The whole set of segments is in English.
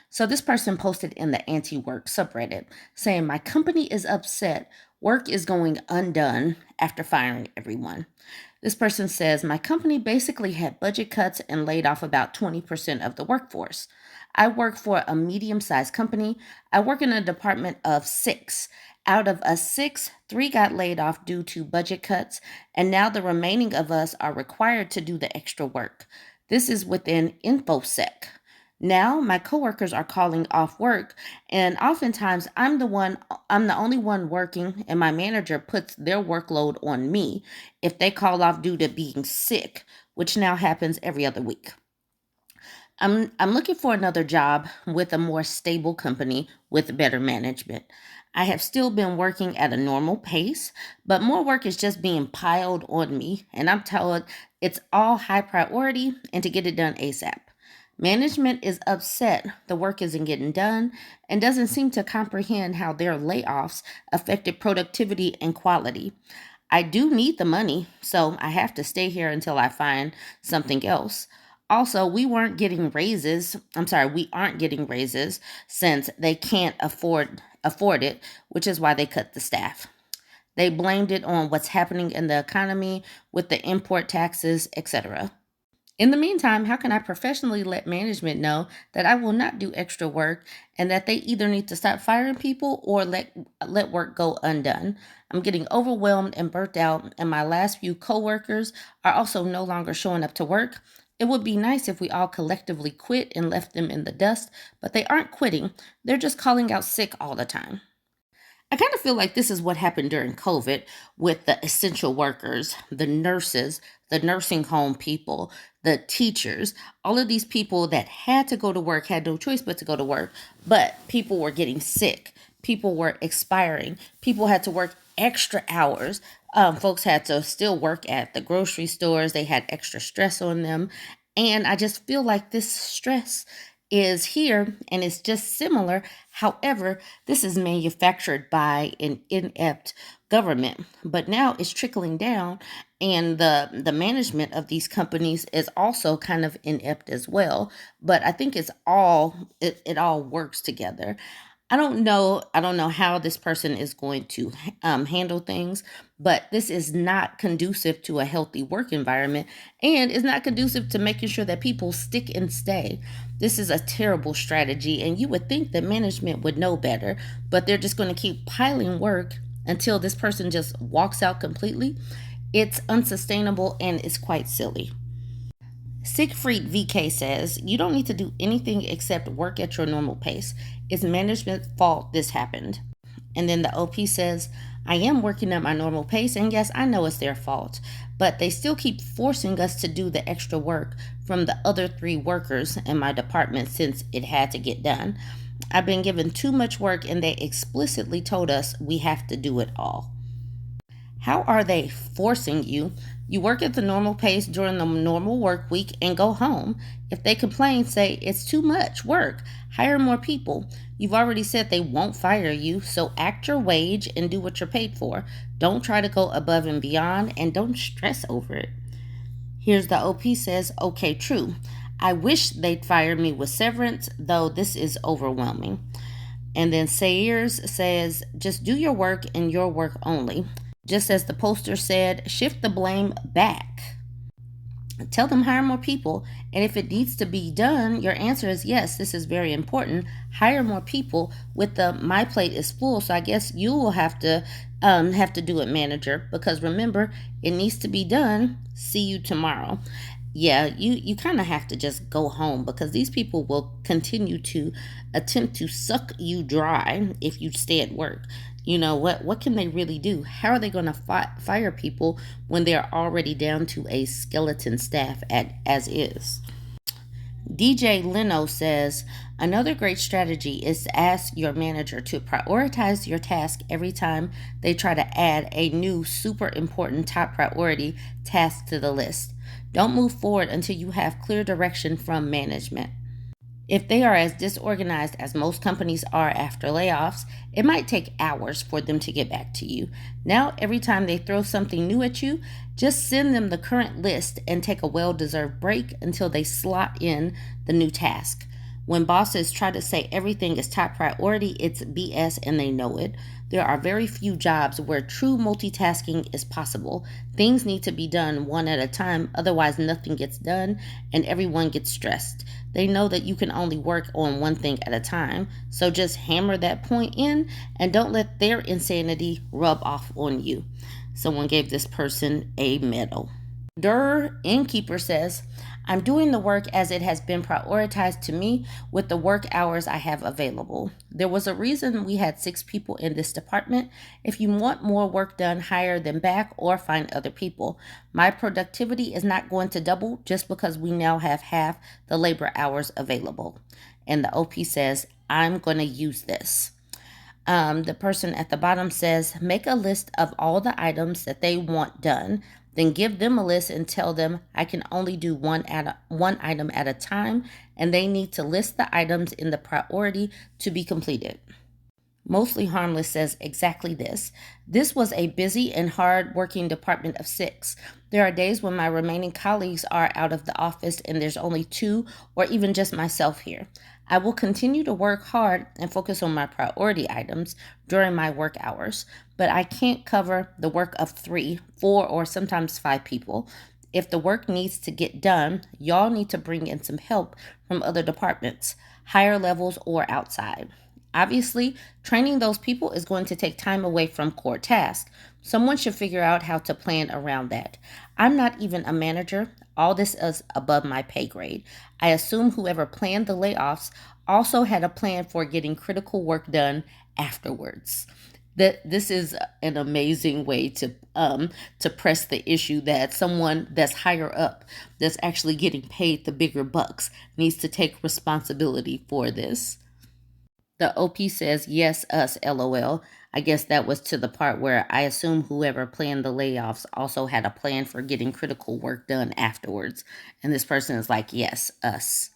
So this person posted in the anti-work subreddit saying, "My company is upset. Work is going undone after firing everyone." This person says, "My company basically had budget cuts and laid off about 20% of the workforce. I work for a medium-sized company. I work in a department of 6. Out of us 6, 3 got laid off due to budget cuts, and now the remaining of us are required to do the extra work. This is within InfoSec. Now my coworkers are calling off work, and oftentimes I'm the only one working, and my manager puts their workload on me if they call off due to being sick, which now happens every other week. I'm looking for another job with a more stable company with better management. I have still been working at a normal pace, but more work is just being piled on me, and I'm told it's all high priority and to get it done ASAP. Management is upset the work isn't getting done and doesn't seem to comprehend how their layoffs affected productivity and quality. I do need the money, so I have to stay here until I find something else. Also, we aren't getting raises since they can't afford it, which is why they cut the staff. They blamed it on what's happening in the economy with the import taxes, etc. In the meantime, how can I professionally let management know that I will not do extra work and that they either need to stop firing people or let work go undone? I'm getting overwhelmed and burnt out, and my last few coworkers are also no longer showing up to work. It would be nice if we all collectively quit and left them in the dust, but they aren't quitting. They're just calling out sick all the time." I kind of feel like this is what happened during COVID with the essential workers, the nurses, the nursing home people, the teachers, all of these people that had to go to work, had no choice but to go to work, but people were getting sick. People were expiring. People had to work extra hours. Folks had to still work at the grocery stores. They had extra stress on them. And I just feel like this stress is here and it's just similar. However, this is manufactured by an inept government, but now it's trickling down, and the management of these companies is also kind of inept as well. But I think it all works together. I don't know how this person is going to handle things, but this is not conducive to a healthy work environment and is not conducive to making sure that people stick and stay. This is a terrible strategy, and you would think that management would know better, but they're just going to keep piling work until this person just walks out completely. It's unsustainable and it's quite silly. Siegfried VK says, "You don't need to do anything except work at your normal pace. It's management's fault this happened." And then the OP says, "I am working at my normal pace, and yes, I know it's their fault, but they still keep forcing us to do the extra work from the other 3 workers in my department since it had to get done. I've been given too much work, and they explicitly told us we have to do it all." How are they forcing you? You work at the normal pace during the normal work week and go home. If they complain, say it's too much work. Hire more people. You've already said they won't fire you, so act your wage and do what you're paid for. Don't try to go above and beyond, and don't stress over it. Here's the OP says, "Okay, true. I wish they'd fire me with severance, though this is overwhelming." And then Sayers says, "Just do your work and your work only. Just as the poster said, shift the blame back. Tell them hire more people, and if it needs to be done, your answer is yes, this is very important. Hire more people with the my plate is full, so I guess you will have to do it, manager, because remember, it needs to be done. See you tomorrow." Yeah, you kind of have to just go home because these people will continue to attempt to suck you dry if you stay at work. You know what can they really do? How are they going to fire people when they're already down to a skeleton staff as is? DJ Leno says, "Another great strategy is to ask your manager to prioritize your task every time they try to add a new super important top priority task to the list. Don't move forward until you have clear direction from management. If they are as disorganized as most companies are after layoffs, it might take hours for them to get back to you. Now, every time they throw something new at you, just send them the current list and take a well-deserved break until they slot in the new task. When bosses try to say everything is top priority, it's BS and they know it. There are very few jobs where true multitasking is possible. Things need to be done one at a time, otherwise, nothing gets done and everyone gets stressed. They know that you can only work on one thing at a time, so just hammer that point in and don't let their insanity rub off on you. Someone gave this person a medal. Innkeeper says, I'm doing the work as it has been prioritized to me with the work hours I have available. There was a reason we had 6 people in this department. If you want more work done, hire them back or find other people. My productivity is not going to double just because we now have half the labor hours available. And the OP says, I'm going to use this. The person at the bottom says, make a list of all the items that they want done. Then give them a list and tell them I can only do one item at a time, and they need to list the items in the priority to be completed. Mostly Harmless says exactly this. This was a busy and hard-working department of 6. There are days when my remaining colleagues are out of the office and there's only 2 or even just myself here. I will continue to work hard and focus on my priority items during my work hours, but I can't cover the work of 3, 4, or sometimes 5 people. If the work needs to get done, y'all need to bring in some help from other departments, higher levels or outside. Obviously, training those people is going to take time away from core tasks. Someone should figure out how to plan around that. I'm not even a manager. All this is above my pay grade. I assume whoever planned the layoffs also had a plan for getting critical work done afterwards. This is an amazing way to press the issue that someone that's higher up, that's actually getting paid the bigger bucks, needs to take responsibility for this. The OP says, yes, us, LOL. I guess that was to the part where I assume whoever planned the layoffs also had a plan for getting critical work done afterwards. And this person is like, yes, us.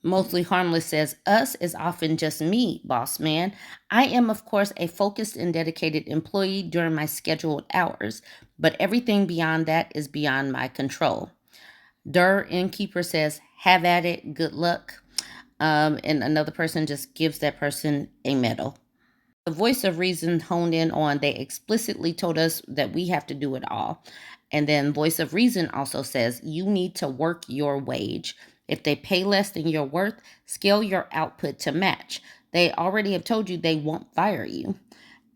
Mostly Harmless says, us is often just me, boss man. I am, of course, a focused and dedicated employee during my scheduled hours, but everything beyond that is beyond my control. Innkeeper says, have at it, good luck. And another person just gives that person a medal. The voice of reason honed in on, they explicitly told us that we have to do it all. And then voice of reason also says, you need to work your wage. If they pay less than your worth, scale your output to match. They already have told you they won't fire you.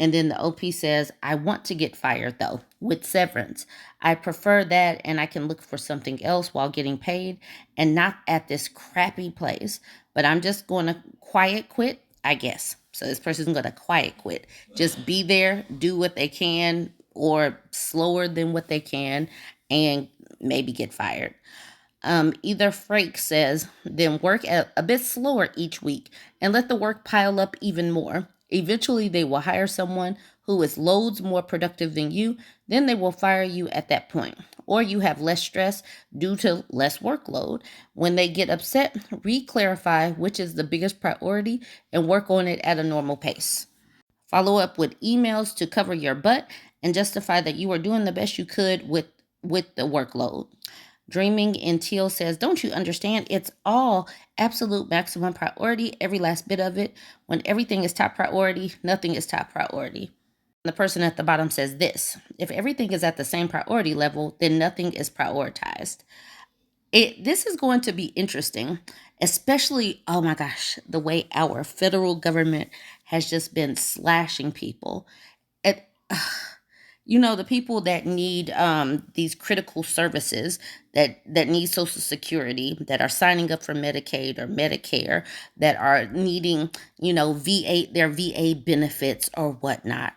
And then the OP says, I want to get fired though, with severance. I prefer that, and I can look for something else while getting paid and not at this crappy place. But I'm just going to quiet quit, I guess. So this person's going to quiet quit. Just be there, do what they can, or slower than what they can, and maybe get fired. Either Frake says, then work a bit slower each week and let the work pile up even more. Eventually, they will hire someone who is loads more productive than you. Then they will fire you at that point. Or you have less stress due to less workload. When they get upset, re-clarify which is the biggest priority and work on it at a normal pace. Follow up with emails to cover your butt and justify that you are doing the best you could with the workload. Dreaming in Teal says, don't you understand? It's all absolute maximum priority, every last bit of it. When everything is top priority, nothing is top priority. The person at the bottom says this, if everything is at the same priority level, then nothing is prioritized. This is going to be interesting, especially, oh my gosh, the way our federal government has just been slashing people. It, the people that need these critical services, that need Social Security, that are signing up for Medicaid or Medicare, that are needing, their VA benefits or whatnot.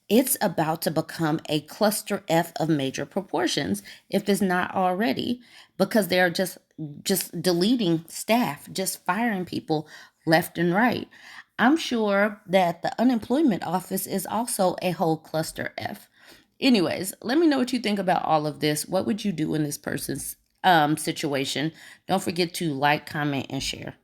It's about to become a cluster F of major proportions, if it's not already, because they're just deleting staff, just firing people left and right. I'm sure that the unemployment office is also a whole cluster F. Anyways, let me know what you think about all of this. What would you do in this person's situation? Don't forget to like, comment, and share.